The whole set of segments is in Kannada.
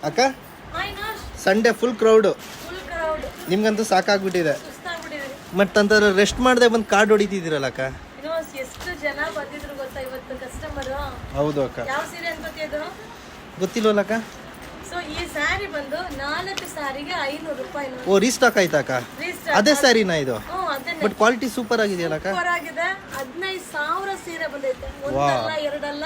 ಅಕ್ಕ ಸಂಡೇ ಫುಲ್ ಕ್ರೌಡು, ನಿಮ್ಗಂತೂ ಸಾಕಾಗ್ಬಿಟ್ಟಿದೆ. ಮತ್ತಂತ ರೆಸ್ಟ್ ಮಾಡದೆ ಬಂದು ಕಾರ್ಡ್ ಹೊಡಿತಿದ್ದೀರಲ್ಲ ಅಕ್ಕ. ಎಷ್ಟು ಜನ ಬಂದಿದ್ರು ಗೊತ್ತಾ ಇವತ್ತು ಕಸ್ಟಮರ್. ಹೌದು ಅಕ್ಕ. ಯಾವ ಸೀರೆ ಅಂತ ಗೊತ್ತಿದ್ದು ಗೊತ್ತಿಲ್ವಲ್ಲ ಅಕ್ಕ. ಸೊ ಈ ಸ್ಯಾರಿ ಬಂದು 4 ಸ್ಯಾರಿಗೆ 500 ರೂಪಾಯಿ. ಓ ರೀಸ್ಟಾಕ್ ಆಯ್ತಾ ಅಕ್ಕ? ಅದೇ ಸ್ಯಾರಿನಾ ಇದು? ಬಟ್ ಕ್ವಾಲಿಟಿ ಸೂಪರ್ ಆಗಿದೆಯಲ್ಲ ಅಕ್ಕ? ಸೂಪರ್ ಆಗಿದೆ. 15,000 ಸೀರೆ ಬಂದೈತೆ, ಒಂದಲ್ಲ ಎರಡಲ್ಲ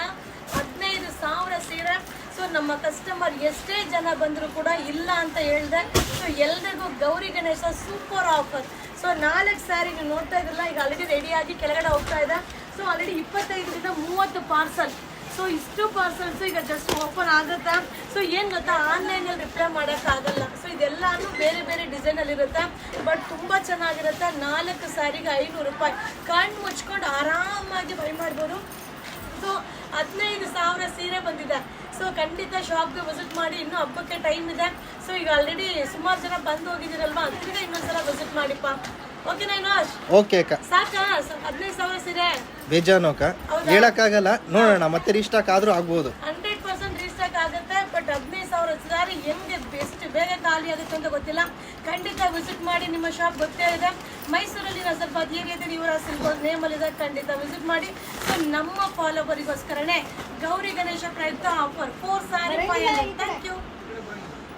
15,000 ಸೀರೆ. ಸೊ ನಮ್ಮ ಕಸ್ಟಮರ್ ಎಷ್ಟೇ ಜನ ಬಂದ್ರು ಕೂಡ ಇಲ್ಲ ಅಂತ ಹೇಳ್ದೆ. ಸೊ ಎಲ್ರಿಗೂ Gauri Ganesha super offer. So 4 sari ನೀವು ನೋಡ್ತಾ ಇದ್ರಲ್ಲ, ಈಗ ಆಲ್ರೆಡಿ ರೆಡಿಯಾಗಿ ಕೆಳಗಡೆ ಹೋಗ್ತಾ ಇದೆ. ಸೊ ಆಲ್ರೆಡಿ 25ರಿಂದ 30 ಪಾರ್ಸಲ್. ಸೊ ಇಷ್ಟು ಪಾರ್ಸಲ್ಸ್ ಈಗ ಜಸ್ಟ್ ಓಪನ್ ಆಗುತ್ತೆ. ಸೊ ಏನು ಗೊತ್ತಾ, ಆನ್ಲೈನಲ್ಲಿ ರಿಪ್ಲೈ ಮಾಡೋಕ್ಕಾಗಲ್ಲ. ಸೊ ಇದೆಲ್ಲಾನು ಬೇರೆ ಬೇರೆ ಡಿಸೈನಲ್ಲಿ ಇರುತ್ತೆ, ಬಟ್ ತುಂಬ ಚೆನ್ನಾಗಿರುತ್ತೆ. 4 ಸ್ಯಾರಿಗೆ 500 ರೂಪಾಯಿ. ಕಣ್ಣು ಮುಚ್ಕೊಂಡು ಆರಾಮಾಗಿ ಬೈ ಮಾಡ್ಬೋದು. ಸೊ 15,000 ಸೀರೆ ಬಂದಿದೆ. ಸೊ ಖಂಡಿತ ಶಾಪ್ಗೆ ವಿಸಿಟ್ ಮಾಡಿ, ಇನ್ನೂ ಹಬ್ಬಕ್ಕೆ ಟೈಮ್ ಇದೆ. ಸೊ ಈಗ ಆಲ್ರೆಡಿ ಸುಮಾರು ಜನ ಬಂದು ಹೋಗಿದ್ದೀರಲ್ವಾ, ಅದರಿಂದ ಇನ್ನೊಂದ್ಸಲ ವಿಸಿಟ್ ಮಾಡಿಪ್ಪ. ಓಕೆನಾ ಇನೋಶ್? ಓಕೆ ಅಕ್ಕ. ಸಾಕಾ 15,000 ಸೀರೆ? ಬೇಜಾನು ಅಕ್ಕ, ಹೇಳಕ್ಕಾಗಲ್ಲ, ನೋಡೋಣ ಮತ್ತೆ ರೀಸ್ಟಾಕ್ ಆದ್ರೂ ಆಗ್ಬೋದು. 100% ರೀಸ್ಟಾಕ್ ಆಗುತ್ತೆ. ಬಟ್ 15,000 ಸ್ಯಾರಿ ಹೆಂಗೆ ಎಷ್ಟು ಬೇಗ ಖಾಲಿ ಆಗುತ್ತೆ ಅಂತ ಗೊತ್ತಿಲ್ಲ. ಖಂಡಿತ ವಿಸಿಟ್ ಮಾಡಿ, ನಿಮ್ಮ ಶಾಪ್ ಗೊತ್ತೇ ಇದೆ. ಮೈಸೂರಲ್ಲಿ ನಾವು ಸ್ವಲ್ಪ ಏರಿಯಾದ ಯುವರಾಜ್ ಸಿಲ್ಕ್ ನೇಮಲ್ಲಿ ಇದೆ, ಖಂಡಿತ ವಿಸಿಟ್ ಮಾಡಿ. ಸೊ ನಮ್ಮ ಫಾಲೋವರಿಗೋಸ್ಕರನೇ ಗೌರಿ ಗಣೇಶ ಪ್ರಯುಕ್ತ ಆಫರ್ 4 ಸ್ಯಾರಿ 500. Thank you.